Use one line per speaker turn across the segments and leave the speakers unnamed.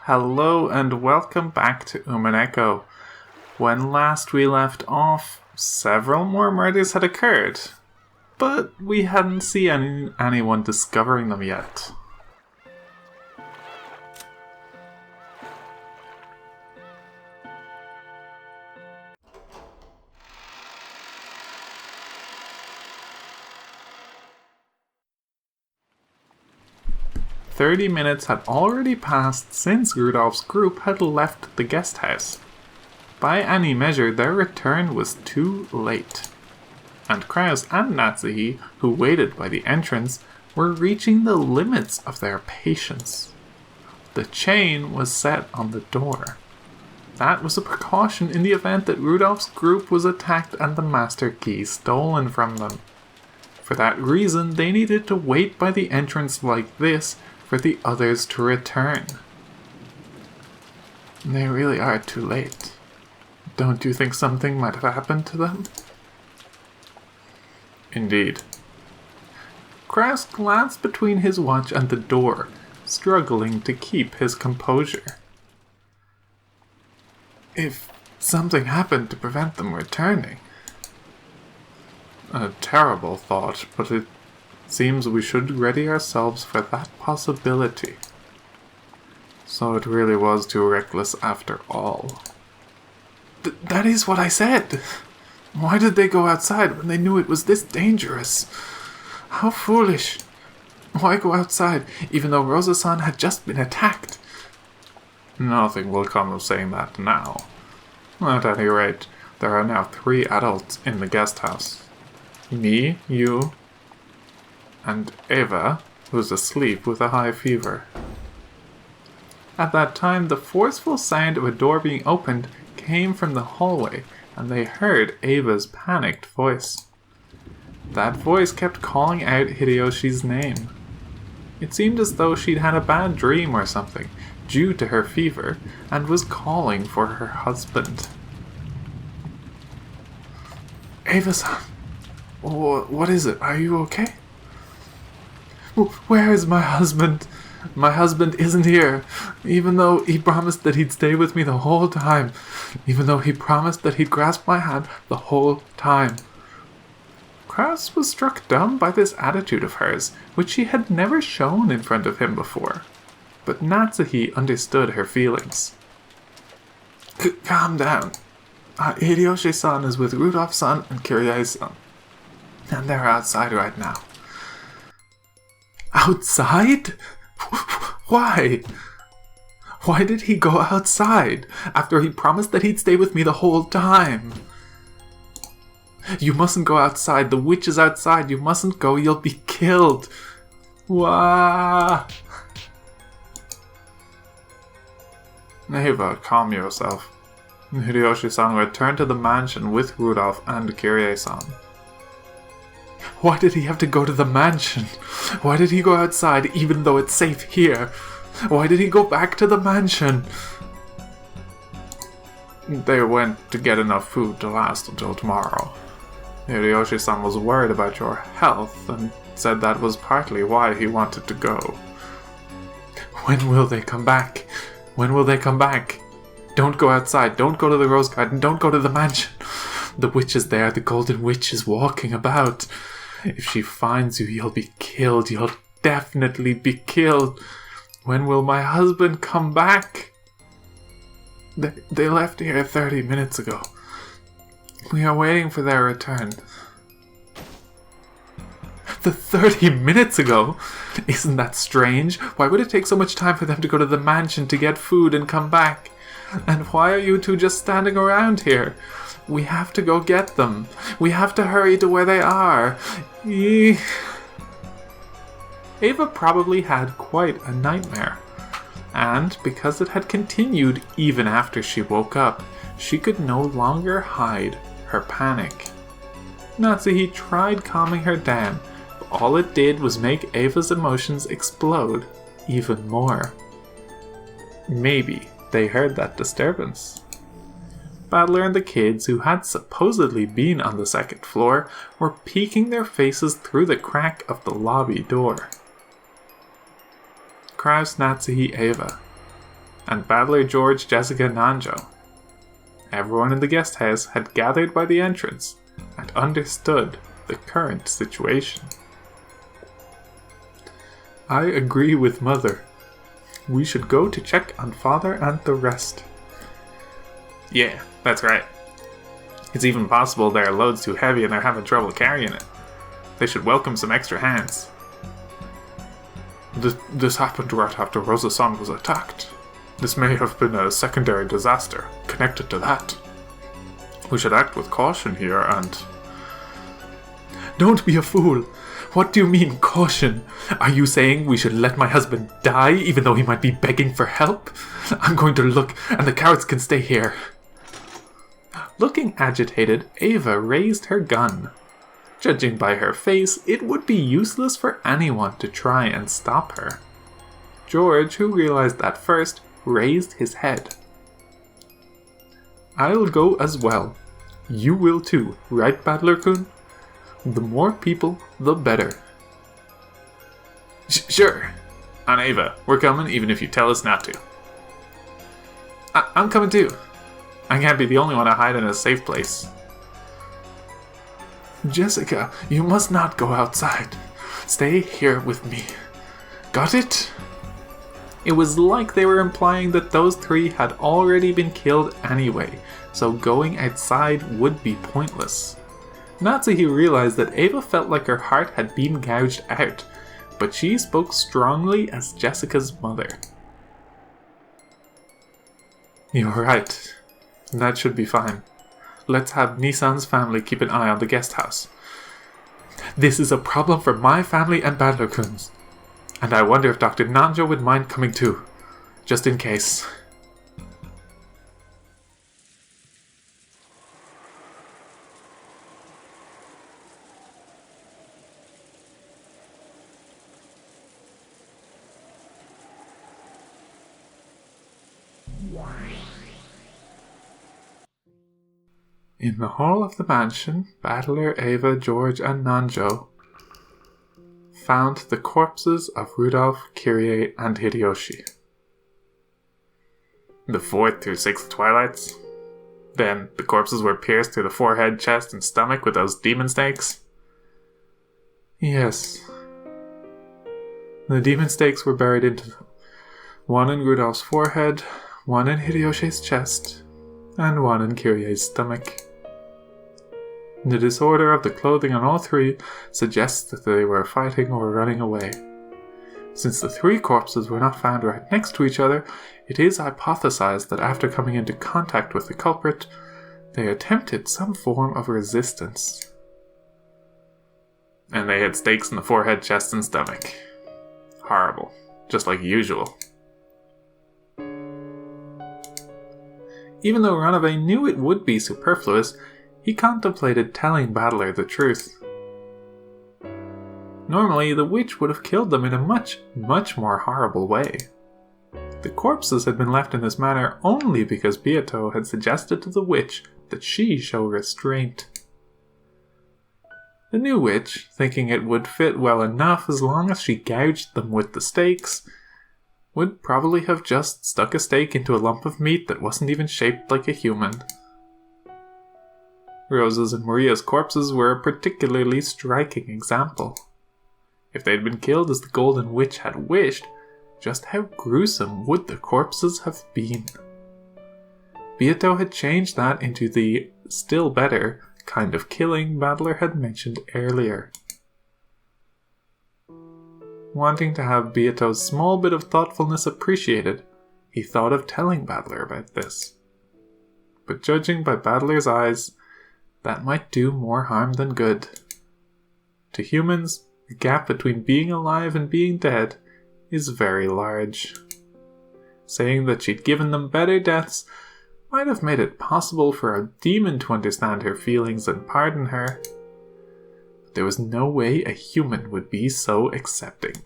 Hello and welcome back to Umineko. When last we left off, several more murders had occurred, but we hadn't seen anyone discovering them yet. "30 minutes had already passed since Rudolph's group had left the guest house. By any measure, their return was too late. And Kraus and Natsuhi, who waited by the entrance, were reaching the limits of their patience. The chain was set on the door. That was a precaution in the event that Rudolph's group was attacked and the master key stolen from them. For that reason, they needed to wait by the entrance like this for the others to return. They really are too late. Don't you think something might have happened to them?" Indeed. Kraus glanced between his watch and the door, struggling to keep his composure. If something happened to prevent them returning. A terrible thought, but it seems we should ready ourselves for that possibility. So it really was too reckless after all. That is what I said! Why did they go outside when they knew it was this dangerous? How foolish! Why go outside, even though Rosa-san had just been attacked? Nothing will come of saying that now. At any rate, there are now 3 adults in the guest house. Me, you, and Eva, who's asleep with a high fever. At that time, the forceful sound of a door being opened came from the hallway, and they heard Eva's panicked voice. That voice kept calling out Hideyoshi's name. It seemed as though she'd had a bad dream or something, due to her fever, and was calling for her husband. Eva-san, what is it? Are you okay? Where is my husband? My husband isn't here, even though he promised that he'd stay with me the whole time, even though he promised that he'd grasp my hand the whole time. Kraus was struck dumb by this attitude of hers, which she had never shown in front of him before, but Natsuhi understood her feelings. Calm down. Hideyoshi-san is with Rudolph-san and Kirie-san, and they're outside right now. Outside? Why? Why did he go outside after he promised that he'd stay with me the whole time? You mustn't go outside. The witch is outside. You mustn't go. You'll be killed. Wah! Eva, calm yourself. Hideyoshi-san returned to the mansion with Rudolph and Kirie-san. Why did he have to go to the mansion? Why did he go outside even though it's safe here? Why did he go back to the mansion? They went to get enough food to last until tomorrow. Hideyoshi-san was worried about your health and said that was partly why he wanted to go. When will they come back? When will they come back? Don't go outside. Don't go to the rose garden. Don't go to the mansion. The witch is there. The golden witch is walking about. If she finds you, you'll be killed. You'll definitely be killed. When will my husband come back? They left here 30 minutes ago. We are waiting for their return. 30 minutes ago? Isn't that strange? Why would it take so much time for them to go to the mansion to get food and come back? And why are you two just standing around here? We have to go get them. We have to hurry to where they are. Eva probably had quite a nightmare. And because it had continued even after she woke up, she could no longer hide her panic. Natsuhi tried calming her down, but all it did was make Eva's emotions explode even more. Maybe they heard that disturbance. Battler and the kids, who had supposedly been on the 2nd floor, were peeking their faces through the crack of the lobby door. Kraus, Natsuhi, Eva. and Battler George, Jessica, and Nanjo. Everyone in the guest house had gathered by the entrance and understood the current situation. I agree with Mother. We should go to check on Father and the rest. Yeah, that's right. It's even possible their load's too heavy and they're having trouble carrying it. They should welcome some extra hands. This happened right after Rosa-san was attacked. This may have been a secondary disaster connected to that. We should act with caution here and... Don't be a fool! What do you mean, caution? Are you saying we should let my husband die even though he might be begging for help? I'm going to look, and the cowards can stay here. Looking agitated, Ava raised her gun. Judging by her face, it would be useless for anyone to try and stop her. George, who realized that first, raised his head. I'll go as well. You will too, right, Battler-kun? The more people, the better. Sure. And Ava, we're coming even if you tell us not to. I'm coming too. I can't be the only one to hide in a safe place. Jessica, you must not go outside. Stay here with me. Got it? It was like they were implying that those three had already been killed anyway, so going outside would be pointless. Natsuhi realized that Ava felt like her heart had been gouged out, but she spoke strongly as Jessica's mother. You're right. That should be fine. Let's have Nissan's family keep an eye on the guest house. This is a problem for my family and Battler-kun's. And I wonder if Dr. Nanjo would mind coming too, just in case. In the hall of the mansion, Battler, Ava, George, and Nanjo found the corpses of Rudolph, Kyrie, and Hideyoshi. The 4th through 6th Twilights? Then, the corpses were pierced through the forehead, chest, and stomach with those demon stakes? Yes. The demon stakes were buried into them. One in Rudolph's forehead, one in Hideyoshi's chest, and one in Kyrie's stomach. The disorder of the clothing on all three suggests that they were fighting or running away. Since the three corpses were not found right next to each other, it is hypothesized that after coming into contact with the culprit, they attempted some form of resistance. And they had stakes in the forehead, chest, and stomach. Horrible. Just like usual. Even though Ranave knew it would be superfluous, he contemplated telling Battler the truth. Normally, the witch would have killed them in a much, much more horrible way. The corpses had been left in this manner only because Beato had suggested to the witch that she show restraint. The new witch, thinking it would fit well enough as long as she gouged them with the stakes, would probably have just stuck a stake into a lump of meat that wasn't even shaped like a human. Rosa's and Maria's corpses were a particularly striking example. If they'd been killed as the Golden Witch had wished, just how gruesome would the corpses have been? Beato had changed that into the still better kind of killing Battler had mentioned earlier. Wanting to have Beato's small bit of thoughtfulness appreciated, he thought of telling Battler about this. But judging by Battler's eyes, that might do more harm than good. To humans, the gap between being alive and being dead is very large. Saying that she'd given them better deaths might have made it possible for a demon to understand her feelings and pardon her. But there was no way a human would be so accepting.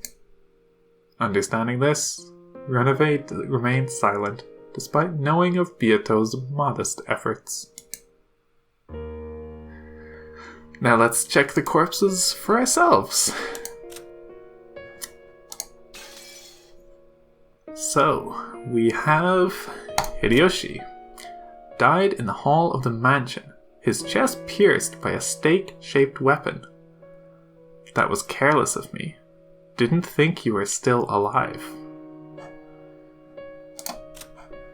Understanding this, Ranave remained silent, despite knowing of Beato's modest efforts. Now let's check the corpses for ourselves. So So, we have Hideyoshi. Died in the hall of the mansion, his chest pierced by a stake-shaped weapon. That was careless of me. Didn't think you were still alive.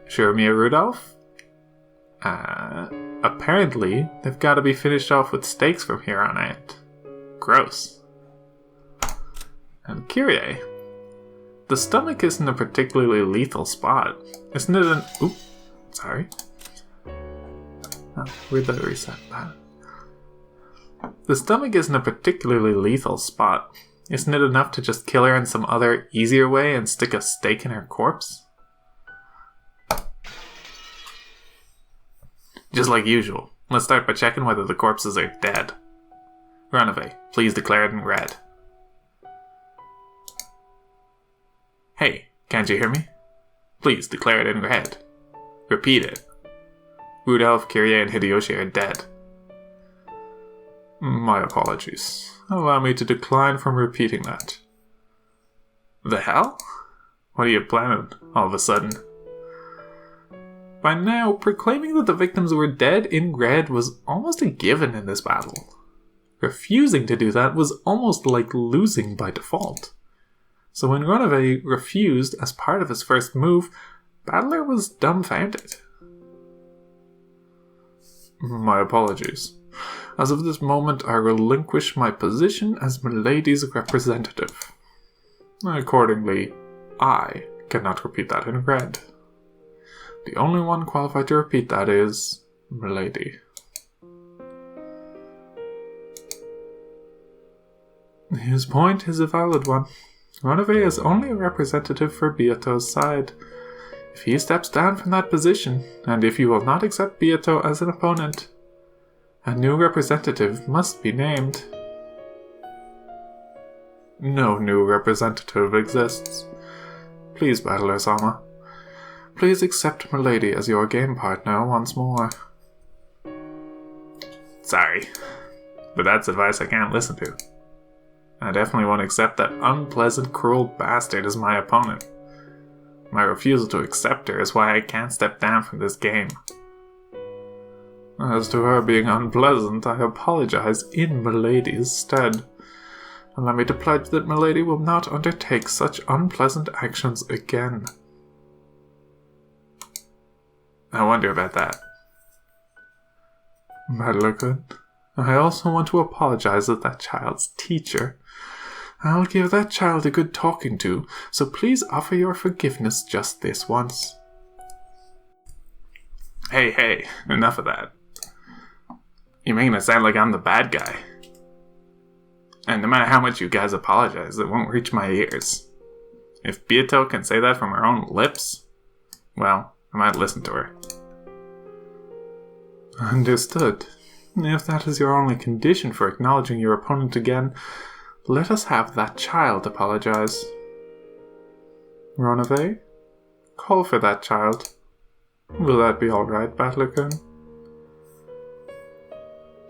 Shuromir Rudolph? Apparently, they've got to be finished off with stakes from here on out. Gross. And Kyrie. The stomach isn't a particularly lethal spot. Isn't it an... Oop. Sorry. Oh, where'd I reset that? The stomach isn't a particularly lethal spot. Isn't it enough to just kill her in some other, easier way and stick a stake in her corpse? Just like usual, let's start by checking whether the corpses are dead. Runaway, please declare it in red. Hey, can't you hear me? Please declare it in red. Repeat it. Rudolph, Kyrie, and Hideyoshi are dead. My apologies. Allow me to decline from repeating that. The hell? What are you planning, all of a sudden? By now, proclaiming that the victims were dead in red was almost a given in this battle. Refusing to do that was almost like losing by default. So when Runaway refused as part of his first move, Battler was dumbfounded. My apologies. As of this moment, I relinquish my position as Milady's representative. Accordingly, I cannot repeat that in red. The only one qualified to repeat that is Milady. His point is a valid one. Runaway is only a representative for Beato's side. If he steps down from that position, and if you will not accept Beato as an opponent, a new representative must be named. No new representative exists. Please, Battler-sama. Please accept Milady as your game partner once more. Sorry, but that's advice I can't listen to. I definitely won't accept that unpleasant, cruel bastard as my opponent. My refusal to accept her is why I can't step down from this game. As to her being unpleasant, I apologize in Milady's stead. Allow me to pledge that Milady will not undertake such unpleasant actions again. I wonder about that. Battler-kun, I also want to apologize as that child's teacher. I'll give that child a good talking to, so please offer your forgiveness just this once. Hey, enough of that. You're making it sound like I'm the bad guy. And no matter how much you guys apologize, it won't reach my ears. If Beato can say that from her own lips, well, I might listen to her. Understood. If that is your only condition for acknowledging your opponent again, let us have that child apologize. Runaway, call for that child. Will that be alright, Battler-kun?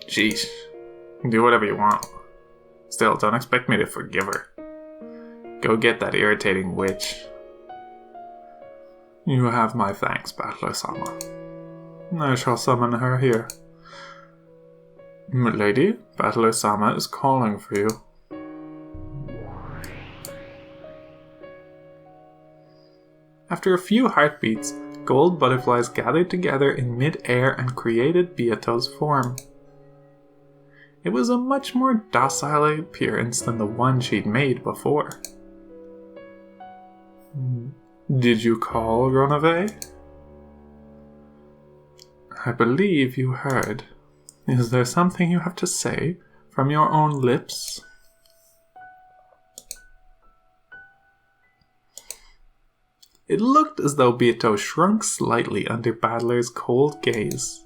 Sheesh. Do whatever you want. Still, don't expect me to forgive her. Go get that irritating witch. You have my thanks, Battler-sama. I shall summon her here. Milady, Battler-sama is calling for you. After a few heartbeats, gold butterflies gathered together in mid-air and created Beato's form. It was a much more docile appearance than the one she'd made before. Did you call, Runaway? I believe you heard. Is there something you have to say from your own lips? It looked as though Beato shrunk slightly under Battler's cold gaze.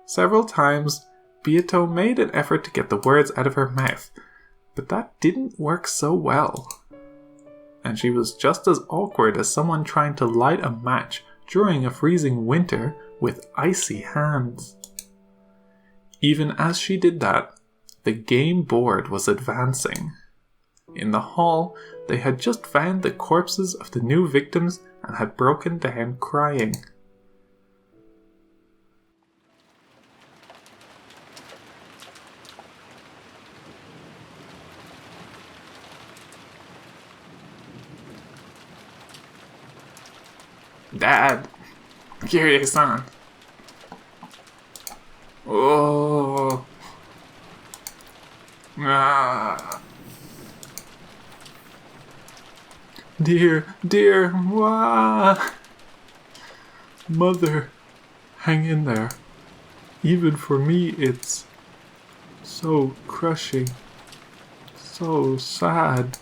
Several times, Beato made an effort to get the words out of her mouth, but that didn't work so well. And she was just as awkward as someone trying to light a match during a freezing winter with icy hands. Even as she did that, the game board was advancing. In the hall, they had just found the corpses of the new victims and had broken down crying. Dad! Kirie-san! Oh! Ah! Dear, wah! Mother, hang in there. Even for me, it's so crushing, so sad.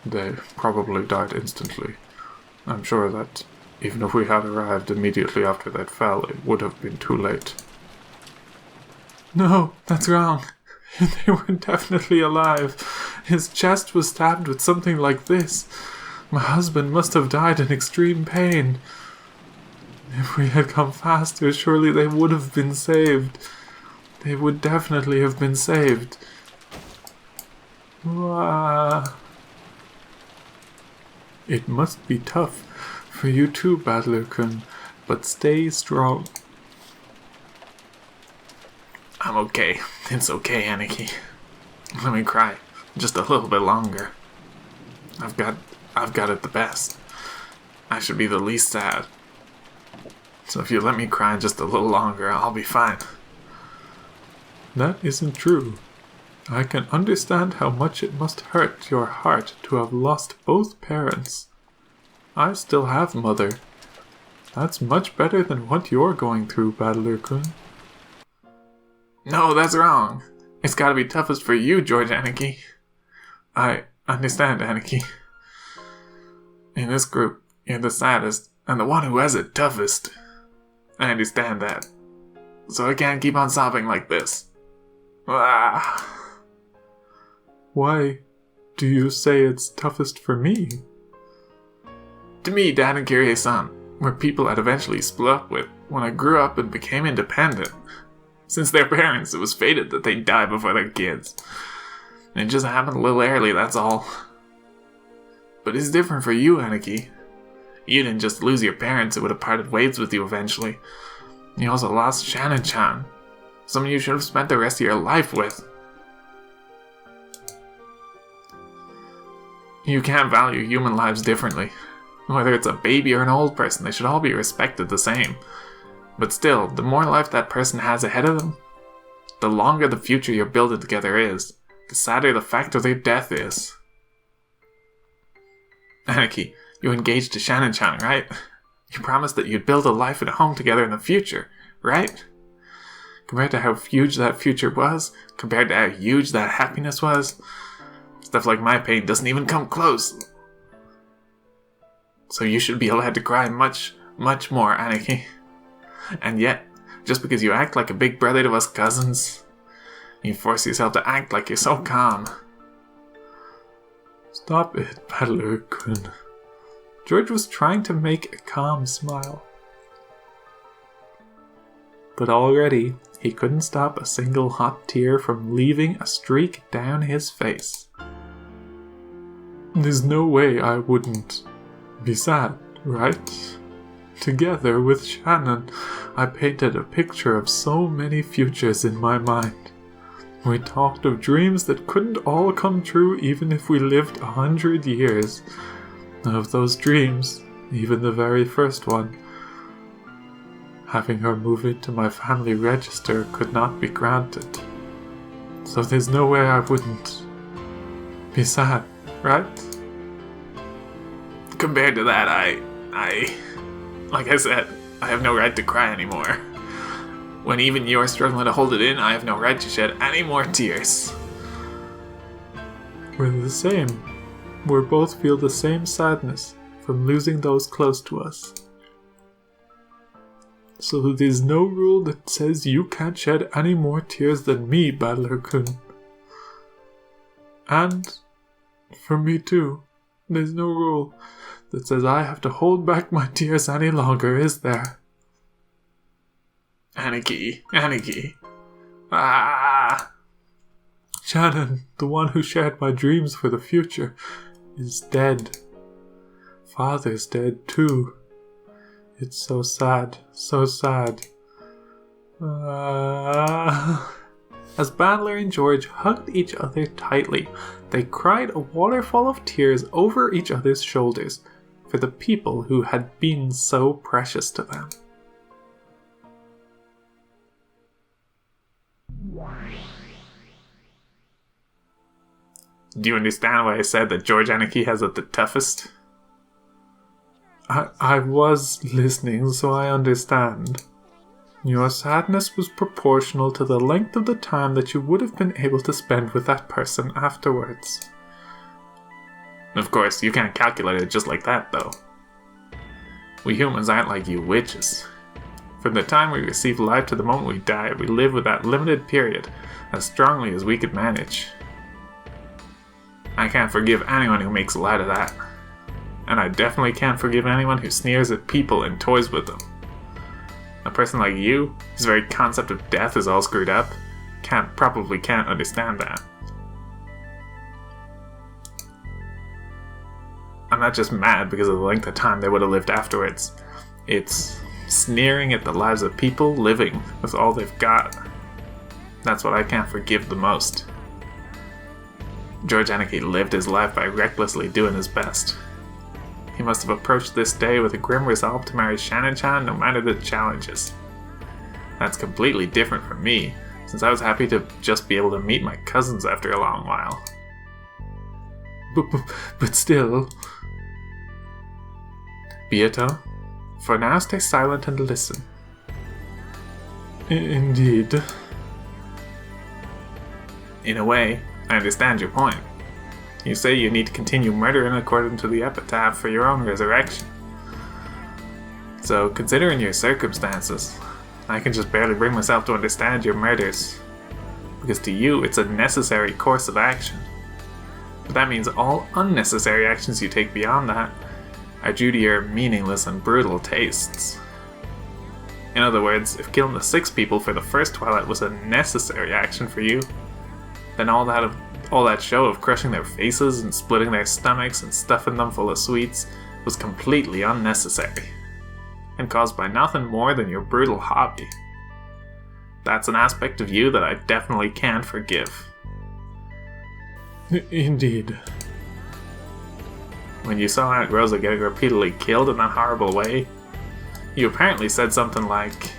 They probably died instantly. I'm sure that even if we had arrived immediately after that fell, it would have been too late. No, that's wrong. They were definitely alive. His chest was stabbed with something like this. My husband must have died in extreme pain. If we had come faster, surely they would have been saved. They would definitely have been saved. Wah. It must be tough for you too, Battler-kun, but stay strong. I'm okay. It's okay, Aniki. Let me cry just a little bit longer. I've got it the best. I should be the least sad. So if you let me cry just a little longer, I'll be fine. That isn't true. I can understand how much it must hurt your heart to have lost both parents. I still have Mother. That's much better than what you're going through, Battler-kun. No, that's wrong. It's gotta be toughest for you, George Aniki. I understand, Aniki. In this group, you're the saddest, and the one who has it toughest. I understand that. So I can't keep on sobbing like this. Ah. Why do you say it's toughest for me? To me, Dad and Kirie-san were people I'd eventually split up with when I grew up and became independent. Since their parents, it was fated that they'd die before their kids. It just happened a little early, that's all. But it's different for you, Aniki. You didn't just lose your parents who would have parted ways with you eventually. You also lost Shannon-chan, someone you should have spent the rest of your life with. You can't value human lives differently. Whether it's a baby or an old person, they should all be respected the same. But still, the more life that person has ahead of them, the longer the future you're building together is, the sadder the fact of their death is. Aniki, you engaged to Shannon-chan, right? You promised that you'd build a life and a home together in the future, right? Compared to how huge that future was, compared to how huge that happiness was, stuff like my pain doesn't even come close. So you should be allowed to cry much, much more, Aniki. And yet, just because you act like a big brother to us cousins, you force yourself to act like you're so calm. Stop it, Battler-kun. George was trying to make a calm smile. But already, he couldn't stop a single hot tear from leaving a streak down his face. There's no way I wouldn't be sad, right? Together with Shannon, I painted a picture of so many futures in my mind. We talked of dreams that couldn't all come true even if we lived 100 years. Of those dreams, even the very first one, having her move into my family register could not be granted. So there's no way I wouldn't be sad, right? Compared to that, like I said, I have no right to cry anymore. When even you're struggling to hold it in, I have no right to shed any more tears. We're the same. We both feel the same sadness from losing those close to us. So there's no rule that says you can't shed any more tears than me, Battler-kun. And, for me too, there's no rule that says I have to hold back my tears any longer, is there? Aniki. Ah! Shannon, the one who shared my dreams for the future, is dead. Father's dead too. It's so sad, so sad. As Bandler and George hugged each other tightly, they cried a waterfall of tears over each other's shoulders for the people who had been so precious to them. Do you understand why I said that George Anarchy has it the toughest? I was listening, so I understand. Your sadness was proportional to the length of the time that you would have been able to spend with that person afterwards. Of course, you can't calculate it just like that, though. We humans aren't like you witches. From the time we receive life to the moment we die, we live with that limited period, as strongly as we could manage. I can't forgive anyone who makes light of that. And I definitely can't forgive anyone who sneers at people and toys with them. A person like you, whose very concept of death is all screwed up, probably can't understand that. I'm not just mad because of the length of time they would have lived afterwards. It's sneering at the lives of people living with all they've got. That's what I can't forgive the most. George Anarchy lived his life by recklessly doing his best. He must have approached this day with a grim resolve to marry Shannon-chan no matter the challenges. That's completely different from me, since I was happy to just be able to meet my cousins after a long while. But still... Beato, for now stay silent and listen. Indeed. In a way, I understand your point. You say you need to continue murdering according to the epitaph for your own resurrection. So, considering your circumstances, I can just barely bring myself to understand your murders. Because to you, it's a necessary course of action. But that means all unnecessary actions you take beyond that are due to your meaningless and brutal tastes. In other words, if killing the 6 people for the first Twilight was a necessary action for you, then all that show of crushing their faces and splitting their stomachs and stuffing them full of sweets was completely unnecessary, and caused by nothing more than your brutal hobby. That's an aspect of you that I definitely can't forgive. Indeed. When you saw Aunt Rosa getting repeatedly killed in that horrible way, you apparently said something like,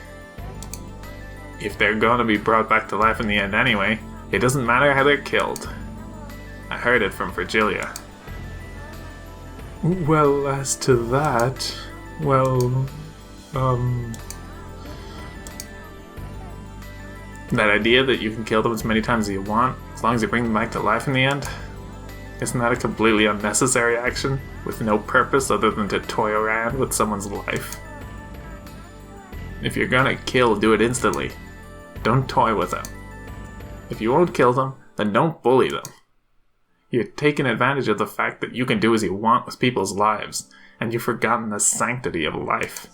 if they're going to be brought back to life in the end anyway, it doesn't matter how they're killed. I heard it from Virgilia. Well, as to that, that idea that you can kill them as many times as you want, as long as you bring them back to life in the end, isn't that a completely unnecessary action, with no purpose other than to toy around with someone's life? If you're gonna kill, do it instantly. Don't toy with them. If you won't kill them, then don't bully them. You're taking advantage of the fact that you can do as you want with people's lives, and you've forgotten the sanctity of life.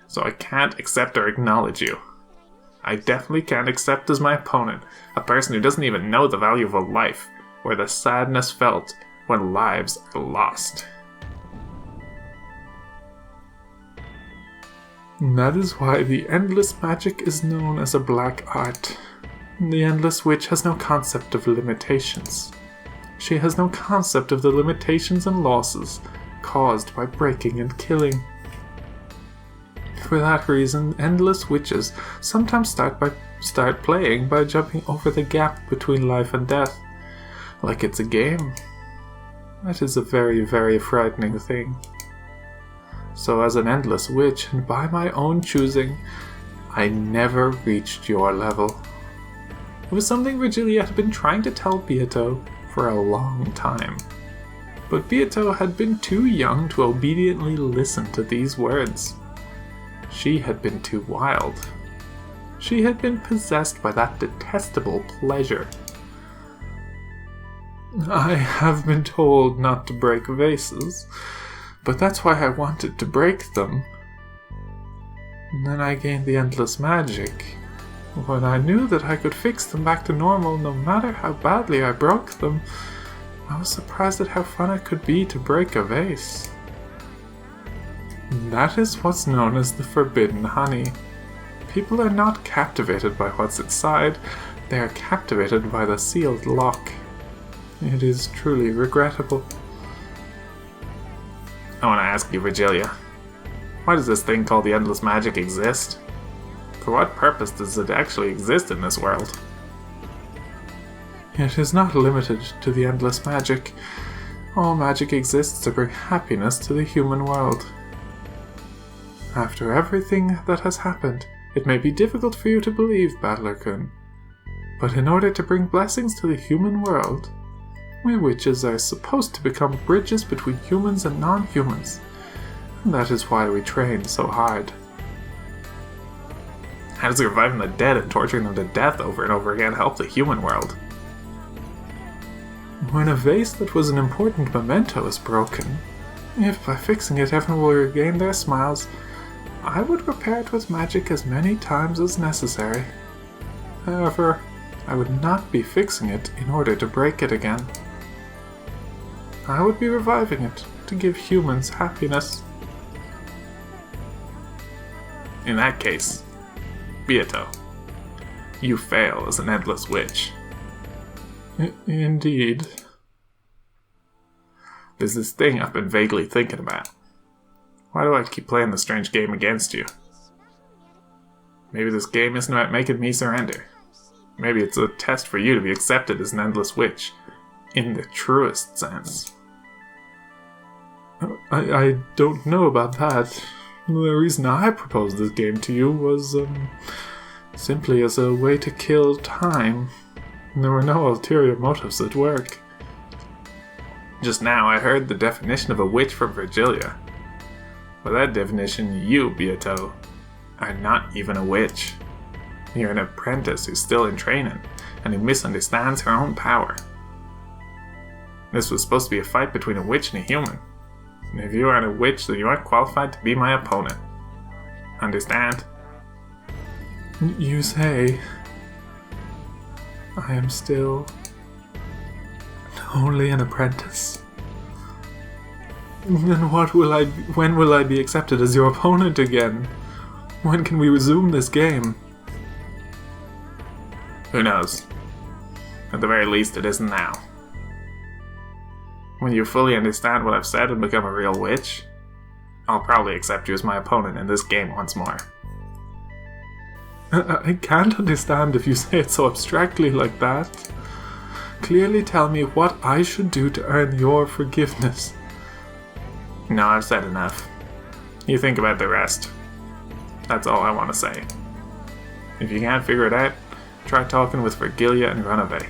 So I can't accept or acknowledge you. I definitely can't accept as my opponent a person who doesn't even know the value of a life, or the sadness felt when lives are lost. That is why the Endless Magic is known as a black art. The Endless Witch has no concept of limitations. She has no concept of the limitations and losses caused by breaking and killing. For that reason, Endless Witches sometimes start playing by jumping over the gap between life and death, like it's a game. That is a very, very frightening thing. So as an Endless Witch, and by my own choosing, I never reached your level. It was something Virgilia had been trying to tell Beato for a long time. But Beato had been too young to obediently listen to these words. She had been too wild. She had been possessed by that detestable pleasure. I have been told not to break vases, but that's why I wanted to break them. And then I gained the Endless Magic, When I knew that I could fix them back to normal no matter how badly I broke them, I was surprised at how fun it could be to break a vase. That is what's known as the forbidden honey. People are not captivated by what's inside, they are captivated by the sealed lock. It is truly regrettable. I want to ask you, Virgilia, why does this thing called the Endless Magic exist? For what purpose does it actually exist in this world? It is not limited to the Endless Magic. All magic exists to bring happiness to the human world. After everything that has happened, it may be difficult for you to believe, Battler-kun. But in order to bring blessings to the human world, we witches are supposed to become bridges between humans and non-humans. And that is why we train so hard. How does reviving the dead and torturing them to death over and over again help the human world? When a vase that was an important memento is broken, if by fixing it everyone will regain their smiles, I would repair it with magic as many times as necessary. However, I would not be fixing it in order to break it again. I would be reviving it to give humans happiness. In that case, Beato, you fail as an endless witch. Indeed. There's this thing I've been vaguely thinking about. Why do I keep playing this strange game against you? Maybe this game isn't about making me surrender. Maybe it's a test for you to be accepted as an endless witch, in the truest sense. I don't know about that. The reason I proposed this game to you was, simply as a way to kill time. There were no ulterior motives at work. Just now I heard the definition of a witch from Virgilia. By that definition, you, Beato, are not even a witch. You're an apprentice who's still in training, and who misunderstands her own power. This was supposed to be a fight between a witch and a human. And if you aren't a witch, then you aren't qualified to be my opponent. Understand? You say... I am still... only an apprentice? Then when will I be accepted as your opponent again? When can we resume this game? Who knows? At the very least, it isn't now. When you fully understand what I've said and become a real witch, I'll probably accept you as my opponent in this game once more. I can't understand if you say it so abstractly like that. Clearly tell me what I should do to earn your forgiveness. No, I've said enough. You think about the rest. That's all I want to say. If you can't figure it out, try talking with Virgilia and Runaway.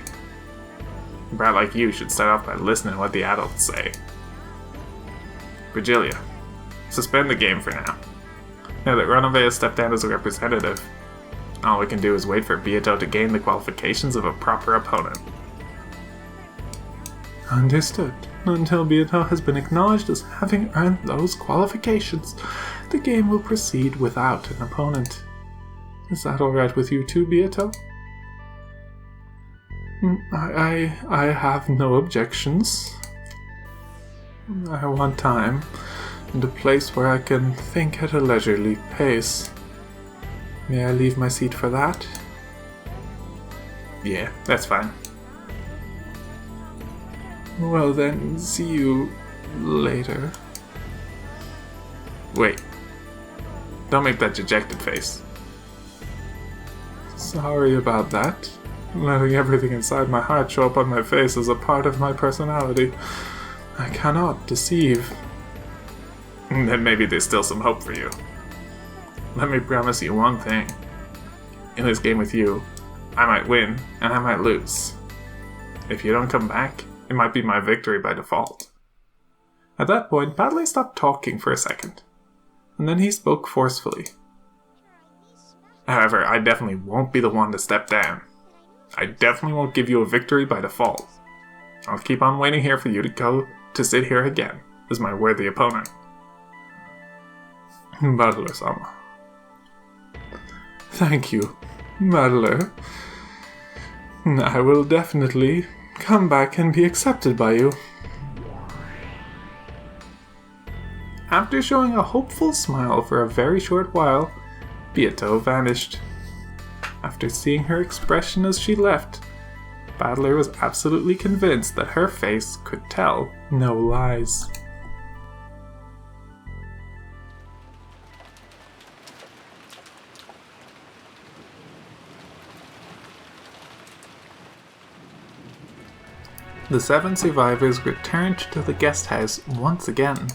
A brat like you should start off by listening to what the adults say. Virgilia, suspend the game for now. Now that Runaway has stepped down as a representative, all we can do is wait for Beato to gain the qualifications of a proper opponent. Understood. Until Beato has been acknowledged as having earned those qualifications, the game will proceed without an opponent. Is that alright with you too, Beato? I have no objections. I want time, and a place where I can think at a leisurely pace. May I leave my seat for that? Yeah, that's fine. Well then, see you later. Wait. Don't make that dejected face. Sorry about that. Letting everything inside my heart show up on my face is a part of my personality. I cannot deceive. Then maybe there's still some hope for you. Let me promise you one thing. In this game with you, I might win, and I might lose. If you don't come back, it might be my victory by default. At that point, Badley stopped talking for a second, and then he spoke forcefully. However, I definitely won't be the one to step down. I definitely won't give you a victory by default. I'll keep on waiting here for you to go to sit here again as my worthy opponent. Badler-sama. Thank you. Battler, I will definitely come back and be accepted by you. After showing a hopeful smile for a very short while, Beato vanished. After seeing her expression as she left, Battler was absolutely convinced that her face could tell no lies. The 7 survivors returned to the guest house once again.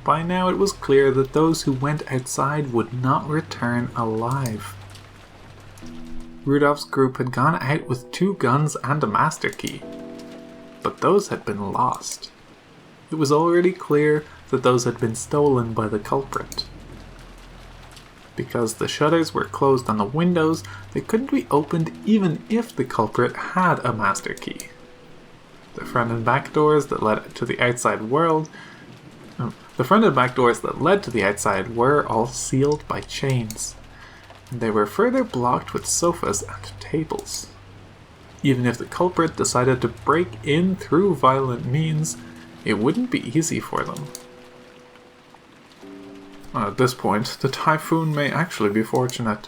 By now it was clear that those who went outside would not return alive. Rudolph's group had gone out with 2 guns and a master key, but those had been lost. It was already clear that those had been stolen by the culprit. Because the shutters were closed on the windows, they couldn't be opened even if the culprit had a master key. The front and back doors that led to the outside world were all sealed by chains. They were further blocked with sofas and tables. Even if the culprit decided to break in through violent means, it wouldn't be easy for them. At this point, the typhoon may actually be fortunate.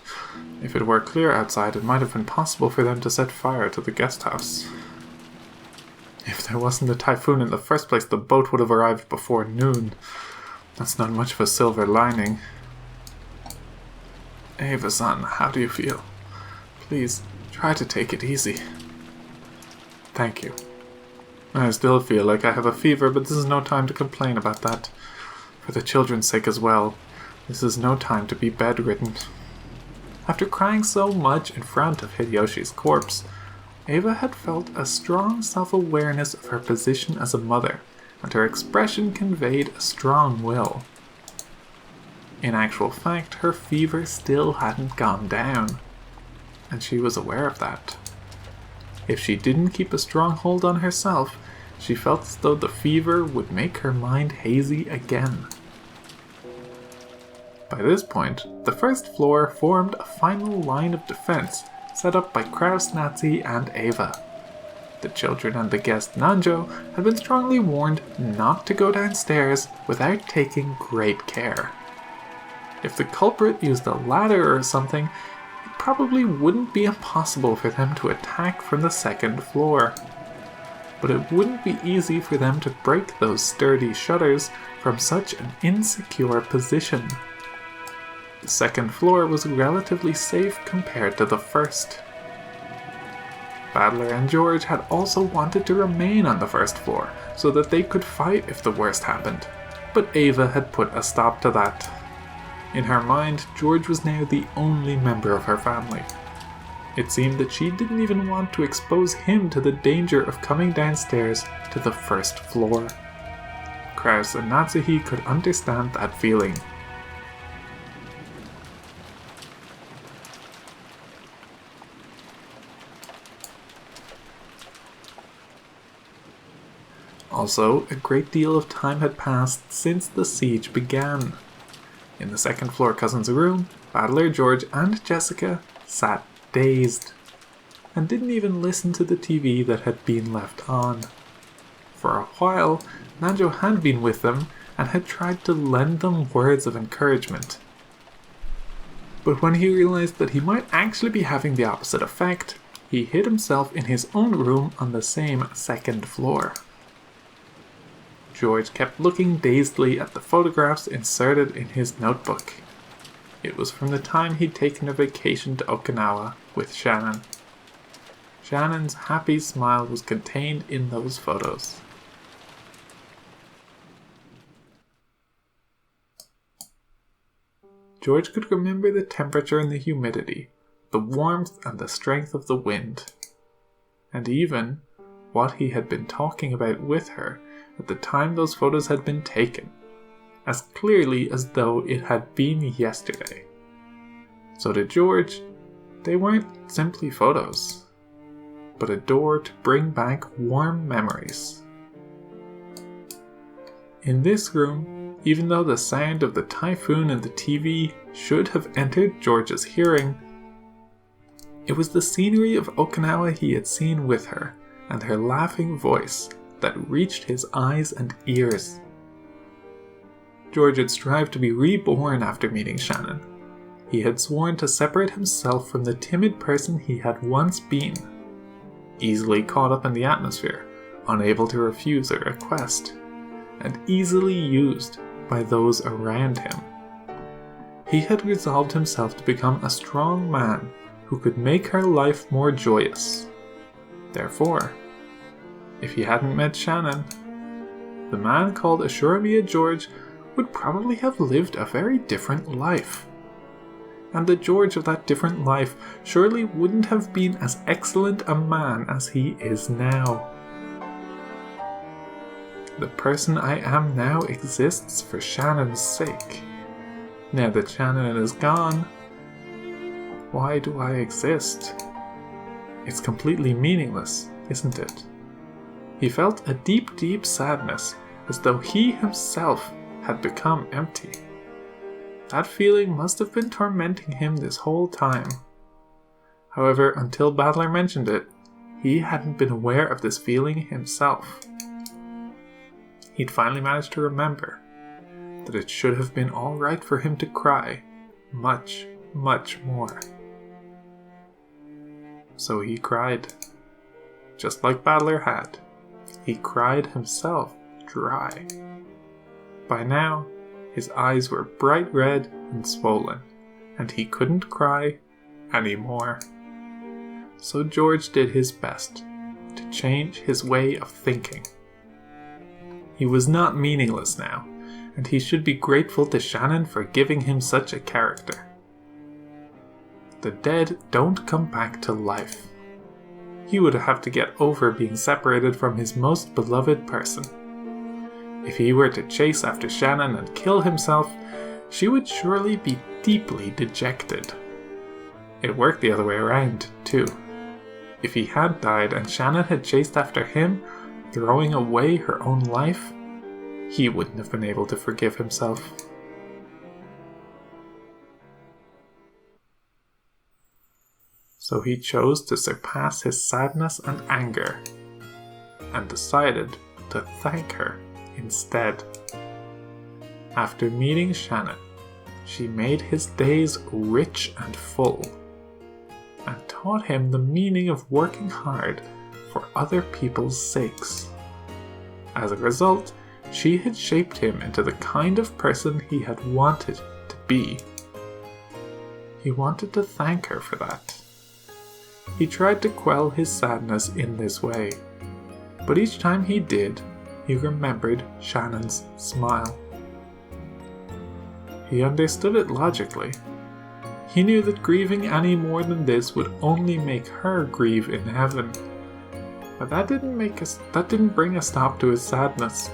If it were clear outside, it might have been possible for them to set fire to the guest house. If there wasn't a typhoon in the first place, the boat would have arrived before noon. That's not much of a silver lining. Eva-san, how do you feel? Please, try to take it easy. Thank you. I still feel like I have a fever, but this is no time to complain about that. For the children's sake as well, this is no time to be bedridden. After crying so much in front of Hideyoshi's corpse, Eva had felt a strong self-awareness of her position as a mother, and her expression conveyed a strong will. In actual fact, her fever still hadn't gone down, and she was aware of that. If she didn't keep a strong hold on herself, she felt as though the fever would make her mind hazy again. By this point, the first floor formed a final line of defense set up by Kraus, Natsi, and Eva. The children and the guest Nanjo had been strongly warned not to go downstairs without taking great care. If the culprit used a ladder or something, it probably wouldn't be impossible for them to attack from the 2nd floor. But it wouldn't be easy for them to break those sturdy shutters from such an insecure position. The 2nd floor was relatively safe compared to the 1st. Battler and George had also wanted to remain on the 1st floor, so that they could fight if the worst happened, but Eva had put a stop to that. In her mind, George was now the only member of her family. It seemed that she didn't even want to expose him to the danger of coming downstairs to the 1st floor. Kraus and Natsuhi could understand that feeling. Also, a great deal of time had passed since the siege began. In the 2nd floor cousin's room, Battler, George, and Jessica sat dazed, and didn't even listen to the TV that had been left on. For a while, Nanjo had been with them and had tried to lend them words of encouragement. But when he realized that he might actually be having the opposite effect, he hid himself in his own room on the same 2nd floor. George kept looking dazedly at the photographs inserted in his notebook. It was from the time he'd taken a vacation to Okinawa with Shannon. Shannon's happy smile was contained in those photos. George could remember the temperature and the humidity, the warmth and the strength of the wind, and even what he had been talking about with her at the time those photos had been taken, as clearly as though it had been yesterday. So to George, they weren't simply photos, but a door to bring back warm memories. In this room, even though the sound of the typhoon and the TV should have entered George's hearing, It was the scenery of Okinawa he had seen with her, and her laughing voice that reached his eyes and ears. George had strived to be reborn after meeting Shannon. He had sworn to separate himself from the timid person he had once been, easily caught up in the atmosphere, unable to refuse a request, and easily used by those around him. He had resolved himself to become a strong man who could make her life more joyous. Therefore, if he hadn't met Shannon, the man called Ashuramiya George would probably have lived a very different life. And the George of that different life surely wouldn't have been as excellent a man as he is now. The person I am now exists for Shannon's sake. Now that Shannon is gone, why do I exist? It's completely meaningless, isn't it? He felt a deep, deep sadness, as though he himself had become empty. That feeling must have been tormenting him this whole time. However, until Battler mentioned it, he hadn't been aware of this feeling himself. He'd finally managed to remember that it should have been all right for him to cry much, much more. So he cried, just like Battler had. He cried himself dry. By now, his eyes were bright red and swollen, and he couldn't cry anymore. So George did his best to change his way of thinking. He was not meaningless now, and he should be grateful to Shannon for giving him such a character. The dead don't come back to life. He would have to get over being separated from his most beloved person. If he were to chase after Shannon and kill himself, she would surely be deeply dejected. It worked the other way around, too. If he had died and Shannon had chased after him, throwing away her own life, he wouldn't have been able to forgive himself. So he chose to surpass his sadness and anger, and decided to thank her instead. After meeting Shannon, she made his days rich and full, and taught him the meaning of working hard for other people's sakes. As a result, she had shaped him into the kind of person he had wanted to be. He wanted to thank her for that. He tried to quell his sadness in this way, but each time he did, he remembered Shannon's smile. He understood it logically. He knew that grieving any more than this would only make her grieve in heaven. But that didn't bring a stop to his sadness.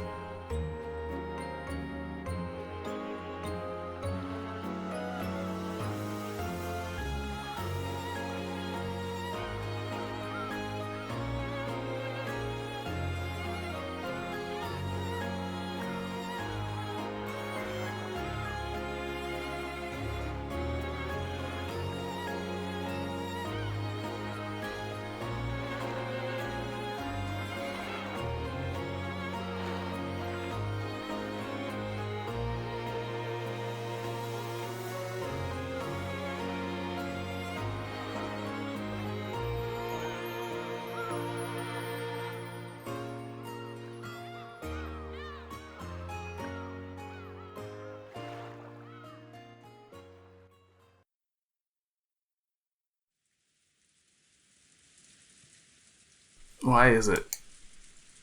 Why is it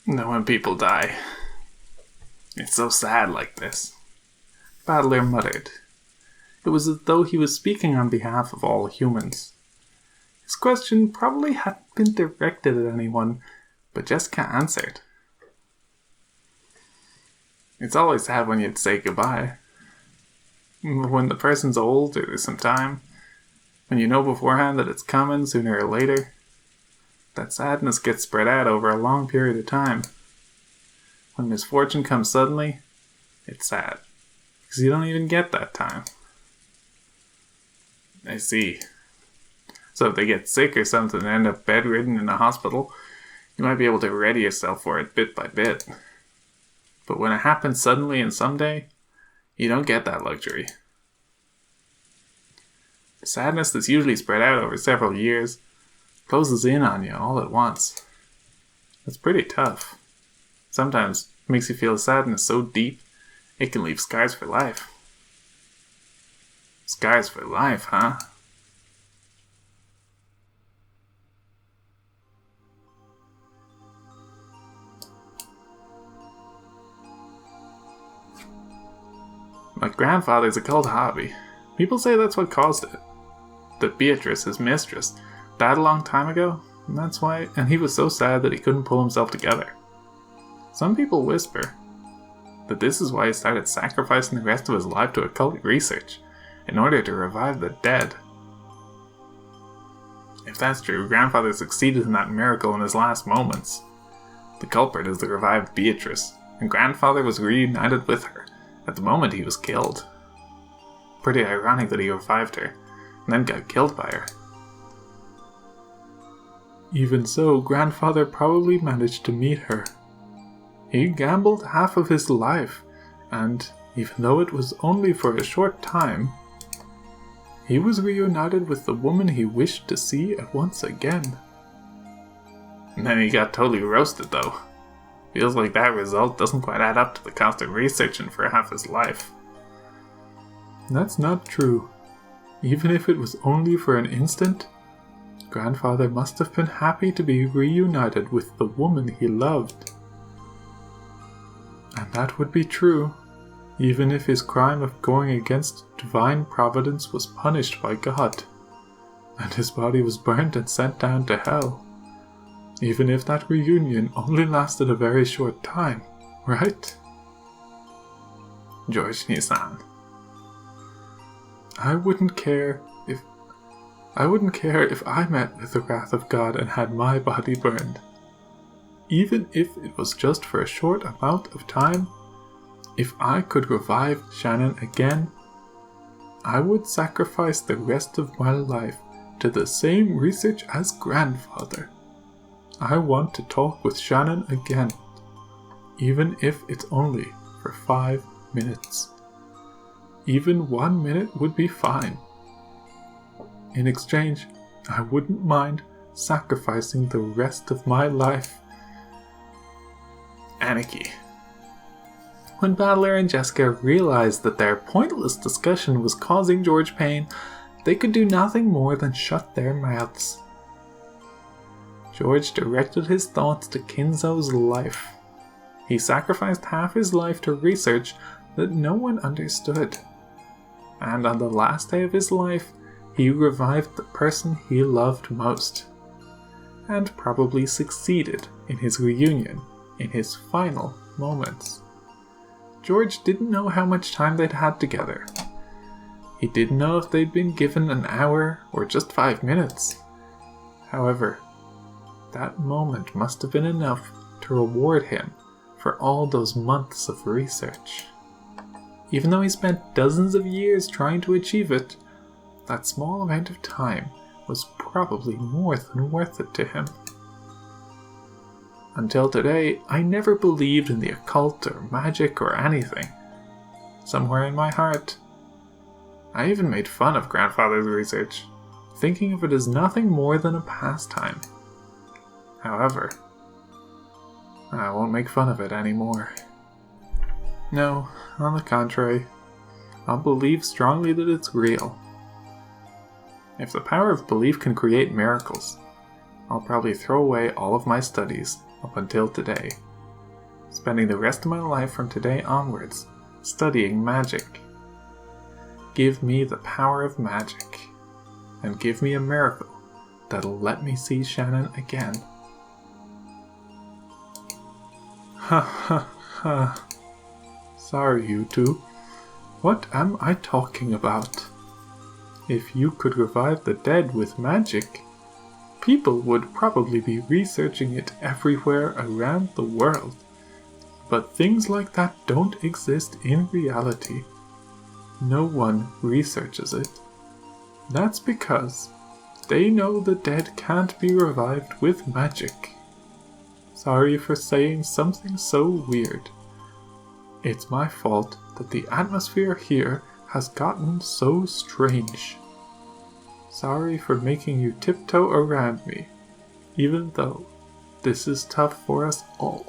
that when people die, it's so sad like this? Battler muttered. It was as though he was speaking on behalf of all humans. His question probably hadn't been directed at anyone, but Jessica answered. It's always sad when you'd say goodbye. When the person's old or there's some time, when you know beforehand that it's coming sooner or later, that sadness gets spread out over a long period of time. When misfortune comes suddenly, it's sad, because you don't even get that time. I see. So if they get sick or something and end up bedridden in a hospital, you might be able to ready yourself for it bit by bit. But when it happens suddenly and someday, you don't get that luxury. Sadness that's usually spread out over several years closes in on you all at once. It's pretty tough. Sometimes it makes you feel sadness so deep, it can leave scars for life. Scars for life, huh? My grandfather's occult hobby. People say that's what caused it. That Beatrice, his mistress, died a long time ago, and that's why, and he was so sad that he couldn't pull himself together. Some people whisper that this is why he started sacrificing the rest of his life to occult research, in order to revive the dead. If that's true, grandfather succeeded in that miracle in his last moments. The culprit is the revived Beatrice, and grandfather was reunited with her at the moment he was killed. Pretty ironic that he revived her, and then got killed by her. Even so, grandfather probably managed to meet her. He gambled half of his life, and even though it was only for a short time, he was reunited with the woman he wished to see once again. And then he got totally roasted though. Feels like that result doesn't quite add up to the cost of researching for half his life. That's not true. Even if it was only for an instant, grandfather must have been happy to be reunited with the woman he loved. And that would be true, even if his crime of going against divine providence was punished by God, and his body was burnt and sent down to hell. Even if that reunion only lasted a very short time, right? George Nisan. I wouldn't care if I met with the wrath of God and had my body burned. Even if it was just for a short amount of time, if I could revive Shannon again, I would sacrifice the rest of my life to the same research as grandfather. I want to talk with Shannon again, even if it's only for 5 minutes. Even 1 minute would be fine. In exchange, I wouldn't mind sacrificing the rest of my life. Anarchy. When Battler and Jessica realized that their pointless discussion was causing George pain, they could do nothing more than shut their mouths. George directed his thoughts to Kinzo's life. He sacrificed half his life to research that no one understood. And on the last day of his life, he revived the person he loved most. And probably succeeded in his reunion in his final moments. George didn't know how much time they'd had together. He didn't know if they'd been given an hour or just 5 minutes. However, that moment must have been enough to reward him for all those months of research. Even though he spent dozens of years trying to achieve it, that small amount of time was probably more than worth it to him. Until today, I never believed in the occult or magic or anything. Somewhere in my heart, I even made fun of grandfather's research, thinking of it as nothing more than a pastime. However, I won't make fun of it anymore. No, on the contrary, I'll believe strongly that it's real. If the power of belief can create miracles, I'll probably throw away all of my studies up until today, spending the rest of my life from today onwards studying magic. Give me the power of magic, and give me a miracle that'll let me see Shannon again. Ha ha ha. Sorry, you two. What am I talking about? If you could revive the dead with magic, people would probably be researching it everywhere around the world. But things like that don't exist in reality. No one researches it. That's because They know the dead can't be revived with magic. Sorry for saying something so weird. It's my fault that the atmosphere here has gotten so strange. Sorry for making you tiptoe around me, even though this is tough for us all.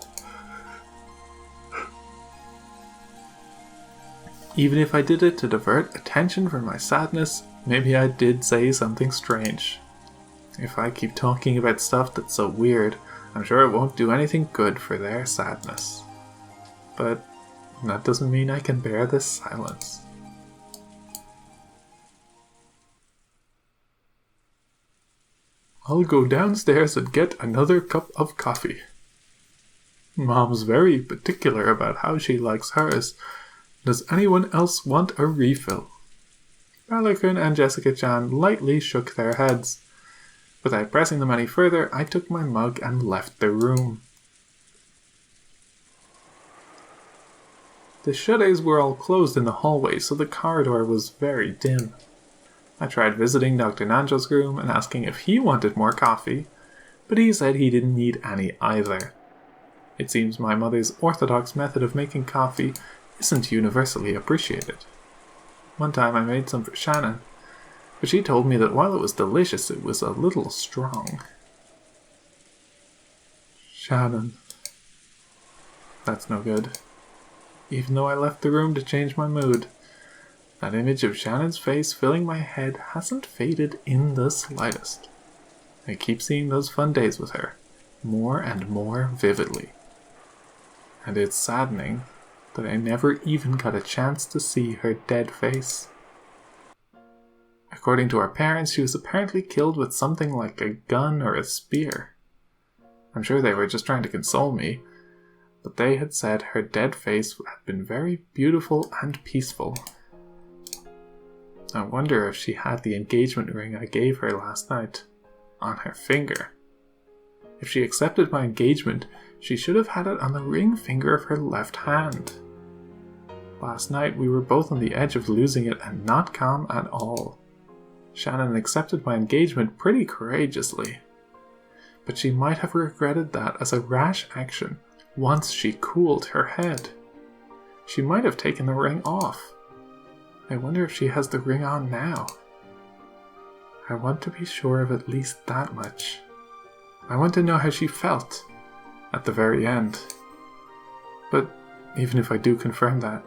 Even if I did it to divert attention from my sadness, maybe I did say something strange. If I keep talking about stuff that's so weird, I'm sure it won't do anything good for their sadness. But that doesn't mean I can bear this silence. I'll go downstairs and get another cup of coffee. Mom's very particular about how she likes hers. Does anyone else want a refill? Pelican and Jessica-chan lightly shook their heads. Without pressing them any further, I took my mug and left the room. The shutters were all closed in the hallway, so the corridor was very dim. I tried visiting Dr. Nanjo's room and asking if he wanted more coffee, but he said he didn't need any either. It seems my mother's orthodox method of making coffee isn't universally appreciated. One time I made some for Shannon, but she told me that while it was delicious, it was a little strong. Shannon. That's no good. Even though I left the room to change my mood, that image of Shannon's face filling my head hasn't faded in the slightest. I keep seeing those fun days with her, more and more vividly. And it's saddening that I never even got a chance to see her dead face. According to our parents, she was apparently killed with something like a gun or a spear. I'm sure they were just trying to console me, but they had said her dead face had been very beautiful and peaceful. I wonder if she had the engagement ring I gave her last night on her finger. If she accepted my engagement, she should have had it on the ring finger of her left hand. Last night we were both on the edge of losing it and not calm at all. Shannon accepted my engagement pretty courageously, but she might have regretted that as a rash action once she cooled her head. She might have taken the ring off. I wonder if she has the ring on now. I want to be sure of at least that much. I want to know how she felt at the very end. But even if I do confirm that,